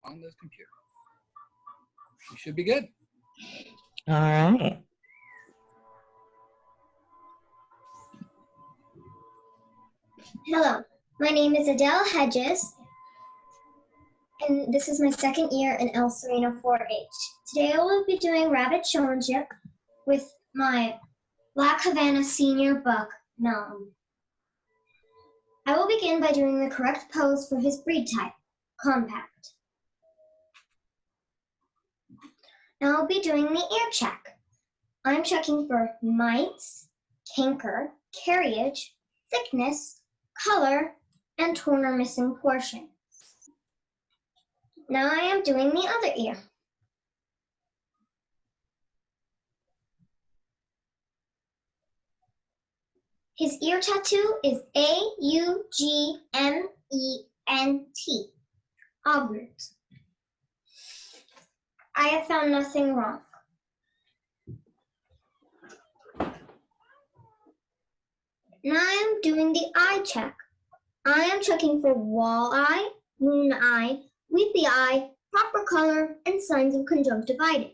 on the computer. You should be good. All right. Hello, my name is Adele Hedges, and this is my second year in El Sereno 4-H. Today I will be doing rabbit showmanship with my Black Havana senior buck, Melon. I will begin by doing the correct pose for his breed type, compact. Now I'll be doing the ear check. I'm checking for mites, canker, carriage, thickness, color, and torn or missing portion. Now I am doing the other ear. His ear tattoo is A-U-G-M-E-N-T, Augment. I have found nothing wrong. Now I am doing the eye check. I am checking for walleye, moon eye, weepy eye, proper color, and signs of conjunctivitis.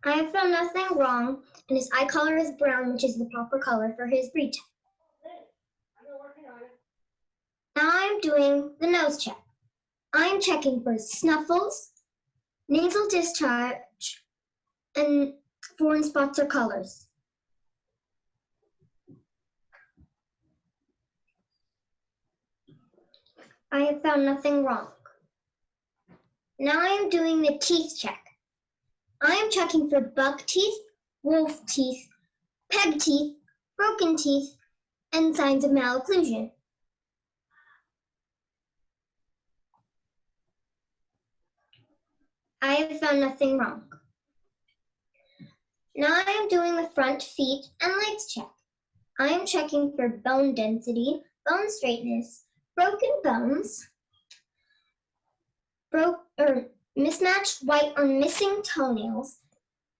I have found nothing wrong, and his eye color is brown, which is the proper color for his breed type. Now I am doing the nose check. I am checking for snuffles, nasal discharge, and foreign spots or colors. I have found nothing wrong. Now I am doing the teeth check. I am checking for buck teeth, wolf teeth, peg teeth, broken teeth, and signs of malocclusion. I have found nothing wrong. Now I am doing the front feet and legs check. I am checking for bone density, bone straightness, broken bones, mismatched white or missing toenails,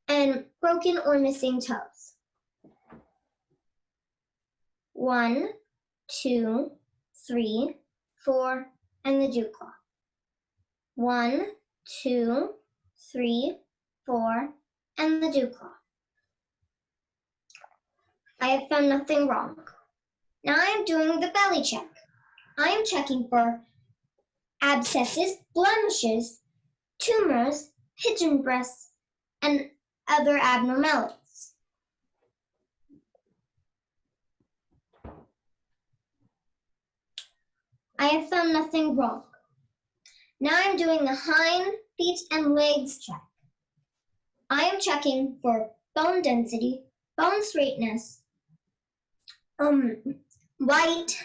and broken or missing toes. 1, 2, 3, 4, and the dew claw. 1, 2, 3, 4, and the dew claw. I have found nothing wrong. Now I am doing the belly check. I am checking for abscesses, blemishes, tumors, pigeon breasts, and other abnormalities. I have found nothing wrong. Now I'm doing the hind feet and legs check. I am checking for bone density, bone straightness, white,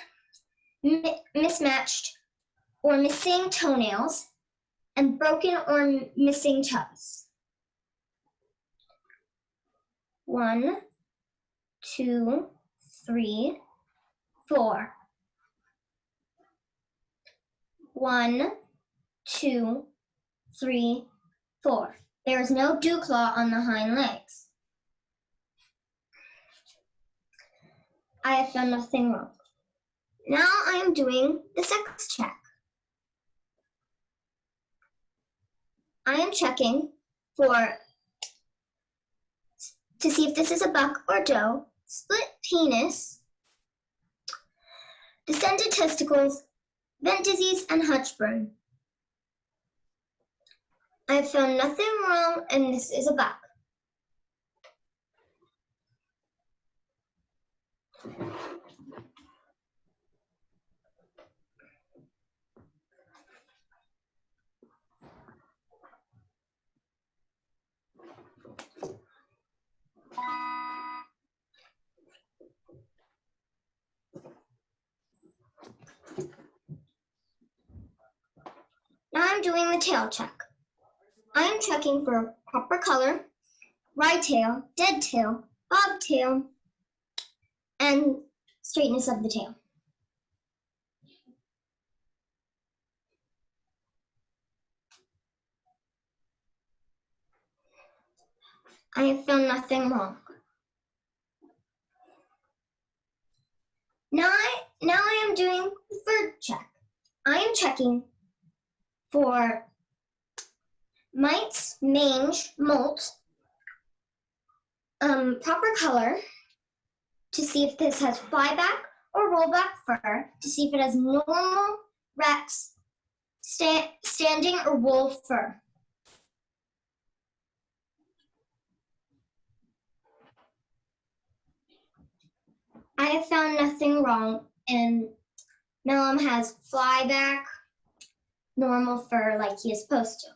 mismatched, or missing toenails, and broken or missing toes. 1, 2, 3, 4. 1, 2, 3, 4. There is no dew claw on the hind legs. I have found nothing wrong. Now I am doing the sex check. I am checking to see if this is a buck or doe, split penis, descended testicles, vent disease, and Hutchburn. I have found nothing wrong, and this is a buck. Now I'm doing the tail check. I am checking for proper color, right tail, dead tail, bobtail, and straightness of the tail. I have found nothing wrong. Now now I am doing the third check. I am checking for mites, mange, molt, proper color to see if this has flyback or rollback fur, to see if it has normal rex, standing or wool fur. I have found nothing wrong, and Mellum has flyback, normal fur like he is supposed to.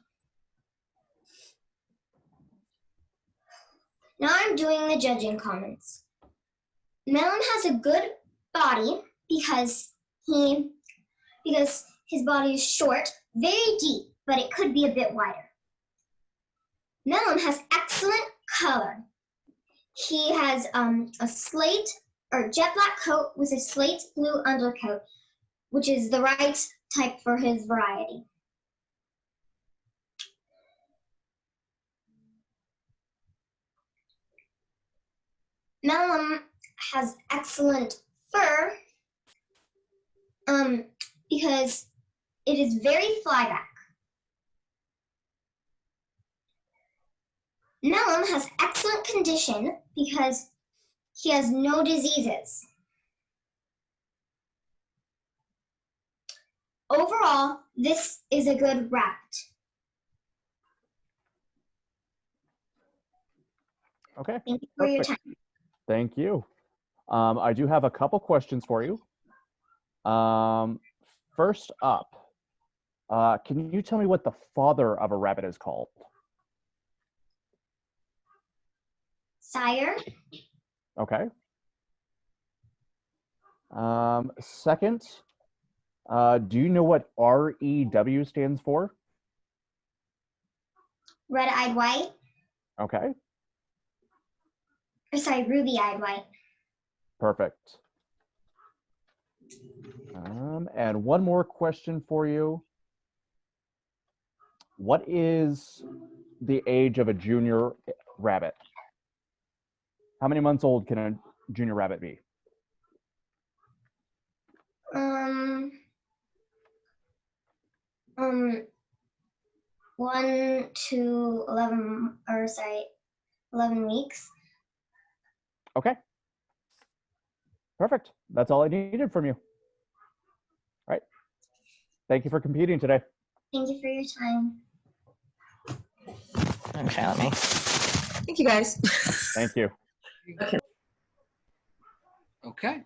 Now I'm doing the judging comments. Mellum has a good body because his body is short, very deep, but it could be a bit wider. Mellum has excellent color. He has a slate or jet black coat with a slate blue undercoat, which is the right type for his variety. Mellum has excellent fur because it is very flyback. Mellum has excellent condition because he has no diseases. Overall, this is a good rabbit. Okay. Thank you for your time. Thank you. I do have a couple questions for you. First up, can you tell me what the father of a rabbit is called? Sire, Okay. Second, do you know what REW stands for? red-eyed white, Okay, or sorry, ruby-eyed white. perfect. And one more question for you. What is the age of a junior rabbit? How many months old can a junior rabbit be? 1 to 11, 11 weeks. Okay. Perfect. That's all I needed from you. All right. Thank you for competing today. Thank you for your time. Okay, let me. Thank you, guys. Thank you. Okay.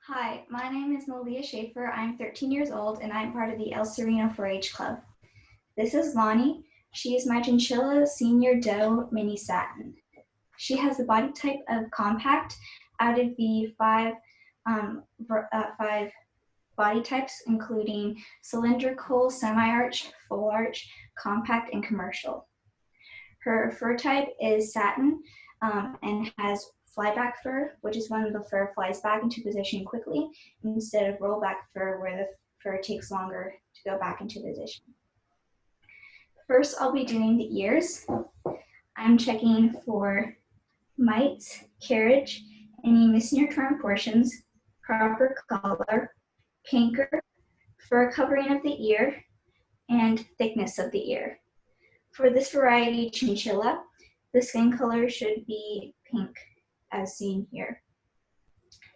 Hi, my name is Malia Schaefer. I'm 13 years old and I'm part of the El Sereno 4-H Club. This is Lonnie. She is my chinchilla senior doe mini satin. She has the body type of compact out of the five body types, including cylindrical, semi-arch, full arch, compact, and commercial. Her fur type is satin and has flyback fur, which is when the fur flies back into position quickly instead of rollback fur where the fur takes longer to go back into position. First, I'll be doing the ears. I'm checking for mites, carriage, any missing or torn portions, proper color, canker, fur covering of the ear, and thickness of the ear. For this variety chinchilla, the skin color should be pink, as seen here.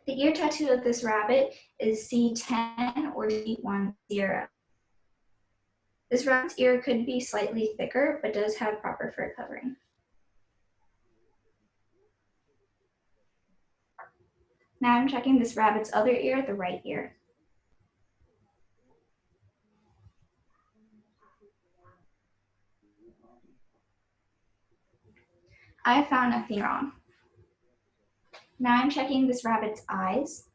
The ear tattoo of this rabbit is C10 or C10. This rabbit's ear could be slightly thicker, but does have proper fur covering. Now I'm checking this rabbit's other ear, the right ear. I found nothing wrong. Now I'm checking this rabbit's eyes.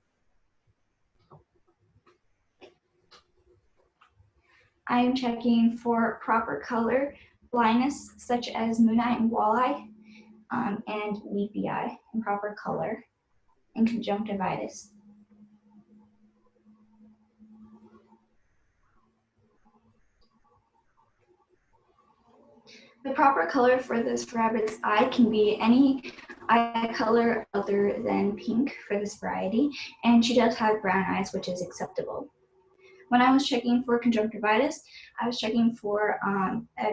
I am checking for proper color blindness, such as moon eye and walleye, and leafy eye in proper color, and conjunctivitis. The proper color for this rabbit's eye can be any eye color other than pink for this variety, and she does have brown eyes, which is acceptable. When I was checking for conjunctivitis, I was checking for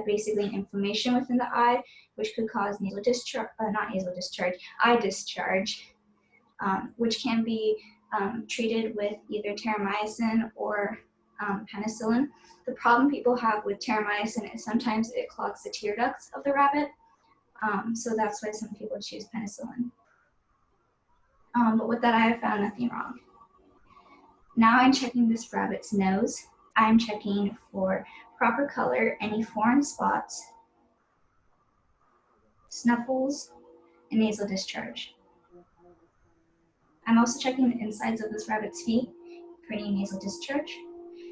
basically an inflammation within the eye, which could cause nasal discharge, eye discharge, which can be treated with either terramycin or penicillin. The problem people have with terramycin is sometimes it clogs the tear ducts of the rabbit, so that's why some people choose penicillin. But with that, I have found nothing wrong. Now I'm checking this rabbit's nose. I'm checking for proper color, any foreign spots, snuffles, and nasal discharge. I'm also checking the insides of this rabbit's feet for any nasal discharge,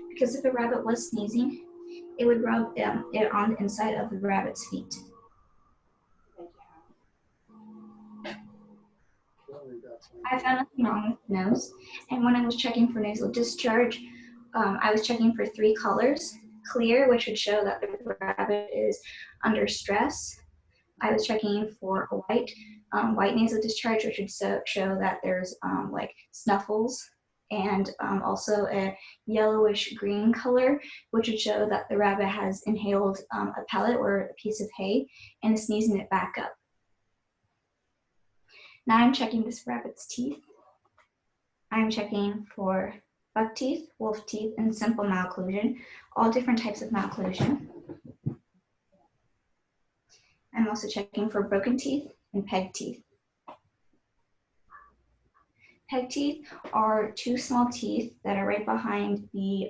because if a rabbit was sneezing, it would rub it on the inside of the rabbit's feet. I found nothing wrong with the nose, and when I was checking for nasal discharge, I was checking for 3 colors: clear, which would show that the rabbit is under stress. I was checking for white, white nasal discharge, which would show that there's like snuffles, and also a yellowish green color, which would show that the rabbit has inhaled a pellet or a piece of hay and is sneezing it back up. Now I'm checking this rabbit's teeth. I'm checking for buck teeth, wolf teeth, and simple malocclusion, all different types of malocclusion. I'm also checking for broken teeth and peg teeth. Peg teeth are 2 small teeth that are right behind the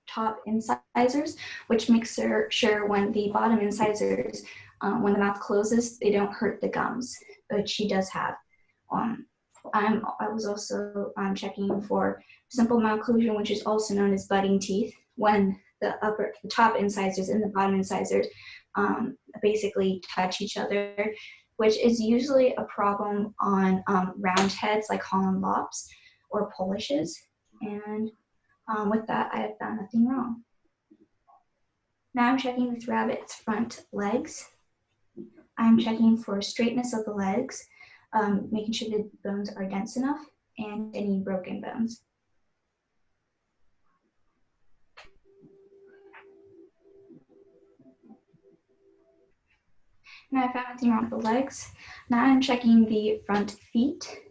top incisors, which makes sure when the bottom incisors, when the mouth closes, they don't hurt the gums, which she does have. I was also checking for simple malocclusion, which is also known as budding teeth, when the top incisors and the bottom incisors basically touch each other, which is usually a problem on round heads like Holland lops or Polishes. And with that, I have found nothing wrong. Now I'm checking this rabbit's front legs. I'm checking for straightness of the legs, making sure the bones are dense enough, and any broken bones. Now I found nothing wrong with the legs. Now I'm checking the front feet.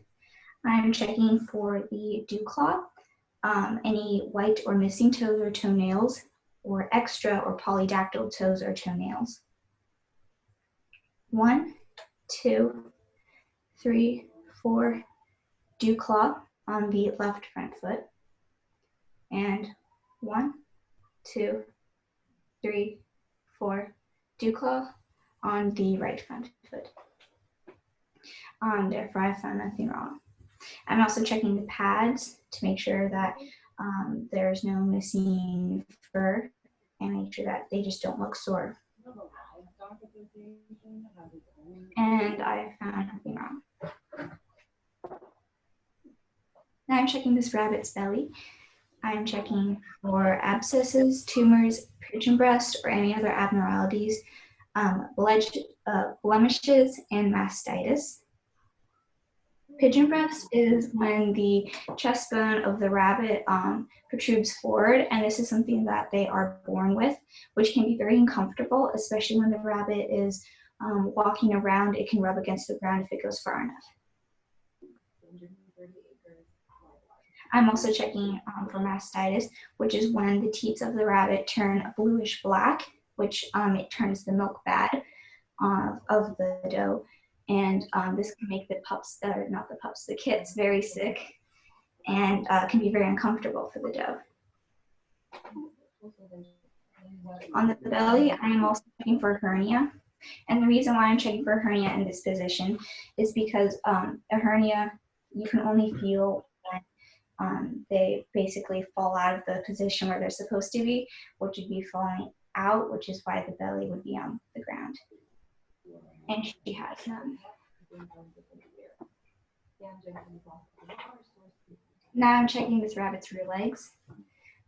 I'm checking for the dew claw, any white or missing toes or toenails, or extra or polydactyl toes or toenails. 1, 2, 3, 4 dew claw on the left front foot, and 1, 2, 3, 4 dew claw on the right front foot. Therefore, I found nothing wrong. I'm also checking the pads to make sure that there's no missing fur, and make sure that they just don't look sore. And I found nothing wrong. Now I'm checking this rabbit's belly. I'm checking for abscesses, tumors, pigeon breast, or any other abnormalities, blemishes, and mastitis. Pigeon breast is when the chest bone of the rabbit protrudes forward, and this is something that they are born with, which can be very uncomfortable, especially when the rabbit is walking around. It can rub against the ground if it goes far enough. I'm also checking for mastitis, which is when the teats of the rabbit turn bluish black, which it turns the milk bad of the doe. And this can make the kits very sick, and can be very uncomfortable for the doe. On the belly, I am also checking for hernia. And the reason why I'm checking for hernia in this position is because a hernia you can only feel they basically fall out of the position where they're supposed to be, which would be falling out, which is why the belly would be on the ground. And she has none. Now I'm checking this rabbit's rear legs.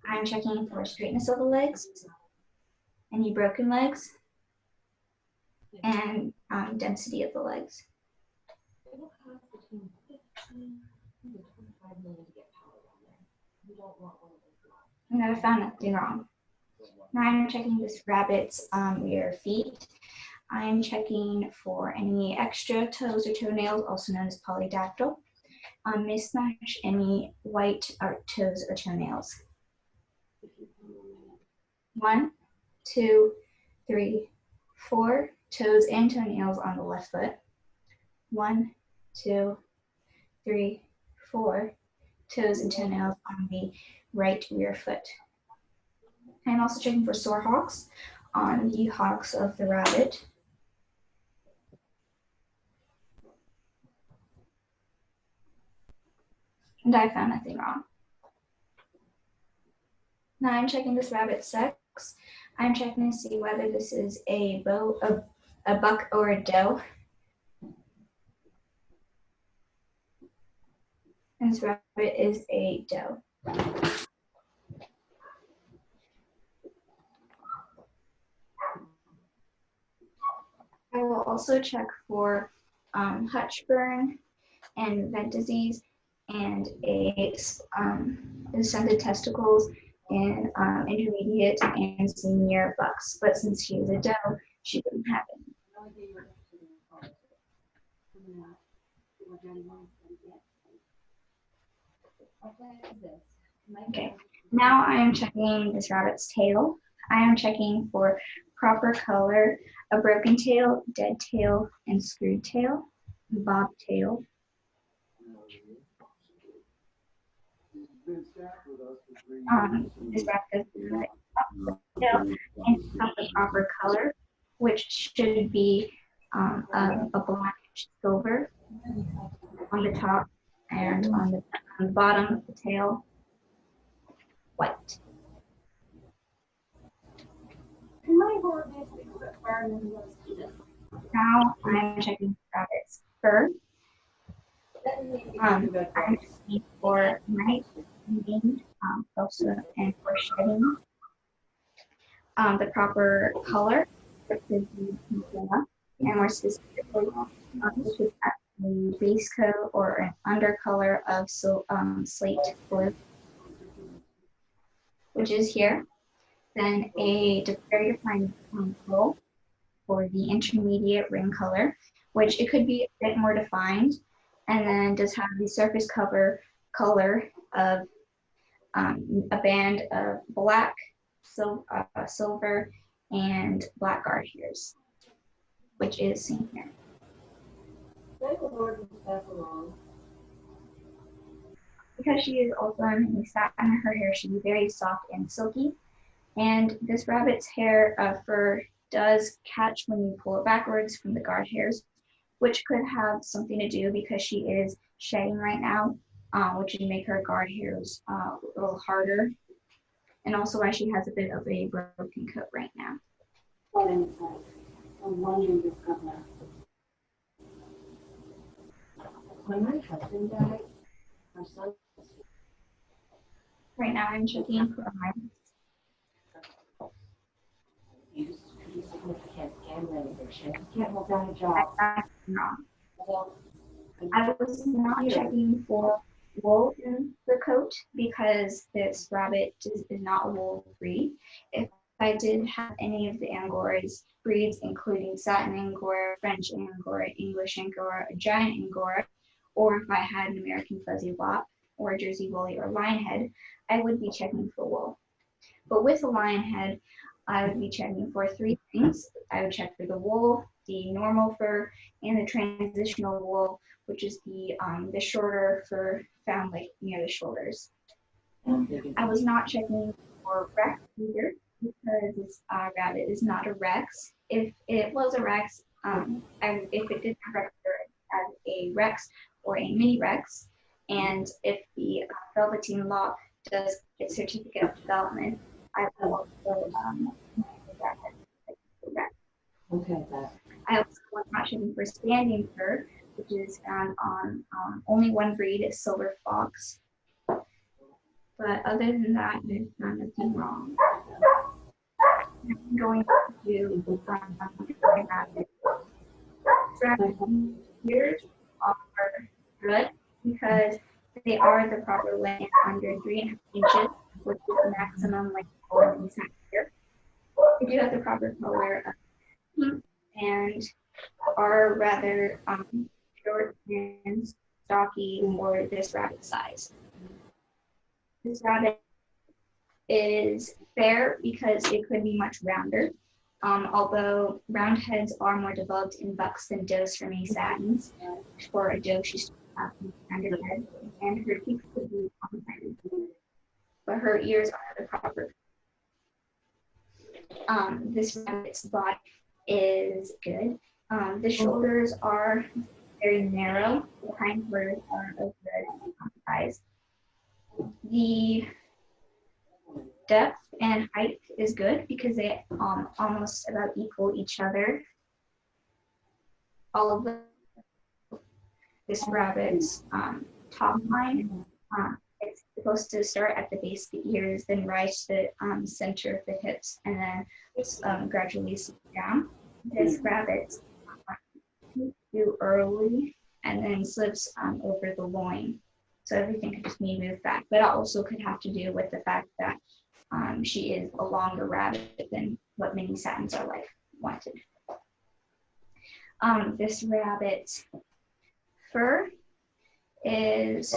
I'm checking for straightness of the legs, any broken legs, and density of the legs. And I found nothing wrong. Now I'm checking this rabbit's rear feet. I'm checking for any extra toes or toenails, also known as polydactyl. Mismatch any white toes or toenails. 1, 2, 3, 4 toes and toenails on the left foot. 1, 2, 3, 4 toes and toenails on the right rear foot. I'm also checking for sore hocks on the hocks of the rabbit. And I found nothing wrong. Now I'm checking this rabbit's sex. I'm checking to see whether this is a buck or a doe. And this rabbit is a doe. I will also check for Hutchburn and vent disease and descended testicles in intermediate and senior bucks. But since she is a doe, she wouldn't have it. Okay, now I am checking this rabbit's tail. I am checking for proper color, a broken tail, dead tail, and screwed tail, bob tail. This rabbit has a tail and has the proper color, which should be a blackish silver on the top and on the bottom of the tail, white. Now I'm checking the rabbit's fur. I'm checking for night eating, also and for shedding. The proper color, which is the and more specifically, this is a base coat or an undercolor of slate blue, which is here. Then a very defined roll for the intermediate ring color, which it could be a bit more defined, and then does have the surface color of a band of black, silver, and black guard hairs, which is seen here. Because she is also in satin, her hair should be very soft and silky. And this rabbit's hair fur does catch when you pull it backwards from the guard hairs, which could have something to do because she is shedding right now, which would make her guard hairs a little harder. And also why she has a bit of a broken coat right now. When my husband died, my son. Right now I'm checking for my Can't hold down a job. I was not checking for wool in the coat because this rabbit is not a wool breed. If I did have any of the Angora's breeds, including satin Angora, French Angora, English Angora, a giant Angora, or if I had an American Fuzzy Wop or a Jersey Woolly or Lionhead, I would be checking for wool. But with a Lionhead, I would be checking for 3 things. I would check for the wool, the normal fur, and the transitional wool, which is the shorter fur found like near the shoulders. I was not checking for Rex either because this rabbit is not a Rex. If it was a Rex, if it did not register as a Rex or a mini Rex, And if the Velveteen Law does get certificate of development, I will also Okay, that. I also want option for standing fur, which is found on only one breed, is silver fox. But other than that, there's nothing wrong. I'm going to do rabbit ears are good because they are the proper length under 3.5 inches, which is the maximum length for the here. They do have the proper color of pink and are rather short and stocky for this rabbit size. This rabbit is fair because it could be much rounder, although round heads are more developed in bucks than does for many satins. For a doe, she still has a rounded head, and her cheeks could be complicated, but her ears are the proper. This rabbit's body is good. The shoulders are very narrow. The hind quarters are of good size. The depth and height is good because they almost about equal each other. All of this rabbit's top line, it's supposed to start at the base of the ears, then rise to the center of the hips, and then gradually slip down. This rabbit too early and then slips over the loin. So everything could just be moved back, but it also could have to do with the fact that she is a longer rabbit than what many satins are like wanted. This rabbit's fur is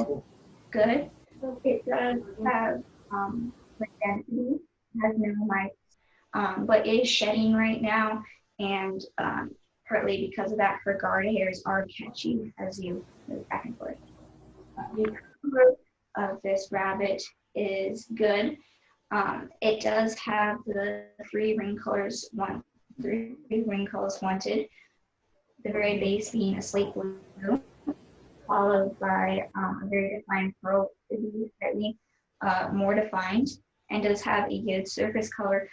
good. It does have density, has no mites, but is shedding right now, and partly because of that, her guard hairs are catchy as you move back and forth. The color of this rabbit is good. It does have the three ring colors wanted. The very base being a slate blue, followed by a very defined pearl, slightly more defined, and does have a good surface color,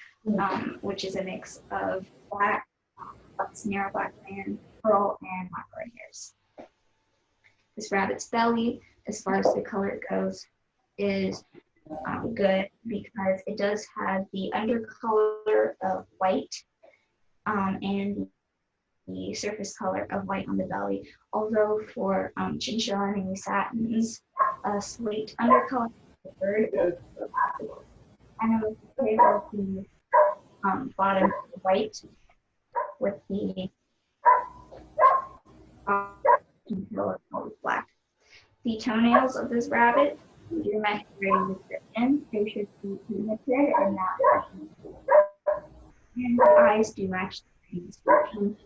which is a mix of black, narrow black band, pearl, and black red hairs. This rabbit's belly, as far as the color goes, is good because it does have the undercolor of white and the surface color of white on the belly. Although for chinchilla and mini satins, a slate undercolor is preferred. And I would say that the bottom white with the chinchilla black. The toenails of this rabbit do match very description. They should be pigmented and not fleshy. And the eyes do match the description.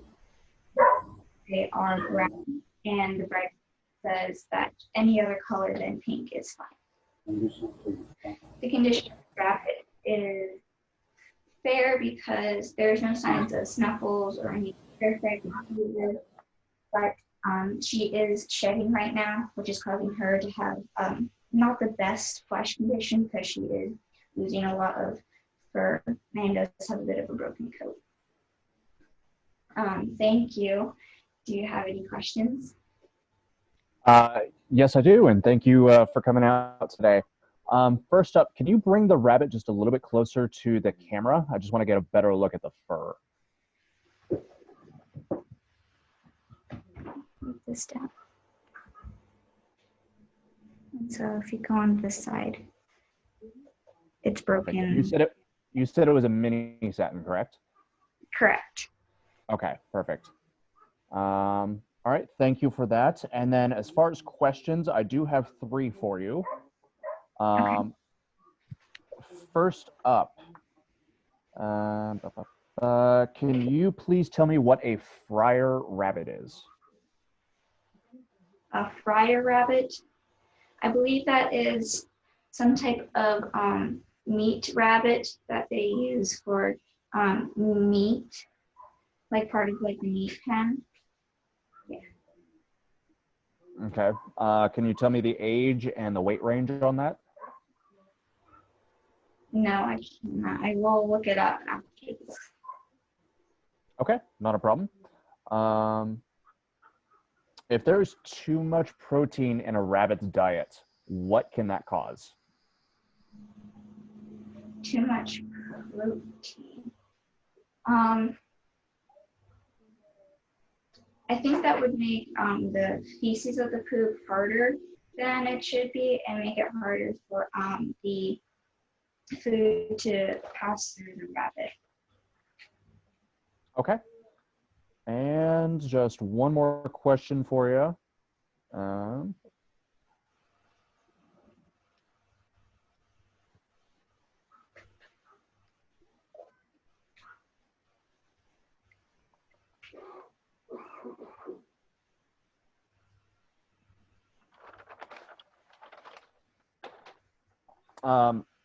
They are brown, and the bride says that any other color than pink is fine. The condition of the rabbit is fair because there's no signs of snuffles or any perfect diseases, but she is shedding right now, which is causing her to have not the best flesh condition because she is losing a lot of fur and does have a bit of a broken coat. Thank you. Do you have any questions? Yes, I do, and thank you for coming out today. First up, can you bring the rabbit just a little bit closer to the camera? I just want to get a better look at the fur. Move this down. And so if you go on this side, it's broken. You said it was a mini satin, correct? Correct. Okay, perfect. All right, thank you for that. And then as far as questions, I do have 3 for you. First up, can you please tell me what a friar rabbit is? A friar rabbit, I believe that is some type of meat rabbit that they use for meat, like part of like the meat pen. Yeah. Okay. Can you tell me the age and the weight range on that? No, I cannot. I will look it up after this. Okay, not a problem. If there's too much protein in a rabbit's diet, what can that cause? Too much protein. I think that would make the feces of the poop harder than it should be and make it harder for the food to pass through the rabbit. Okay. And just one more question for you.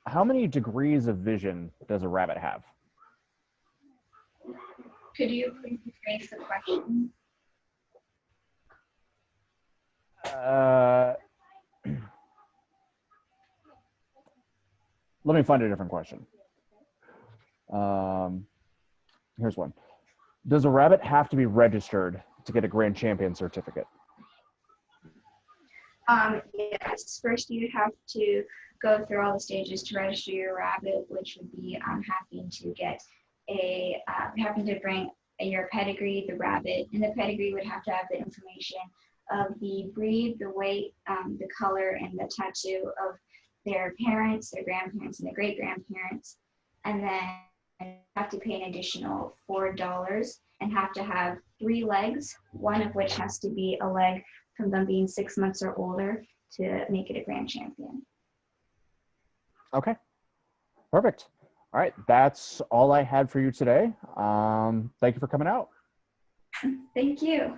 How many degrees of vision does a rabbit have? Could you please rephrase the question? Let me find a different question. Here's one. Does a rabbit have to be registered to get a grand champion certificate? Yes, first you'd have to go through all the stages to register your rabbit, which would be having to get having to bring your pedigree, the rabbit, and the pedigree would have to have the information of the breed, the weight, the color, and the tattoo of their parents, their grandparents, and their great-grandparents. And then you have to pay an additional $4 and have to have 3 legs, one of which has to be a leg from them being 6 months or older to make it a grand champion. Okay, perfect. All right, that's all I had for you today. Thank you for coming out. Thank you.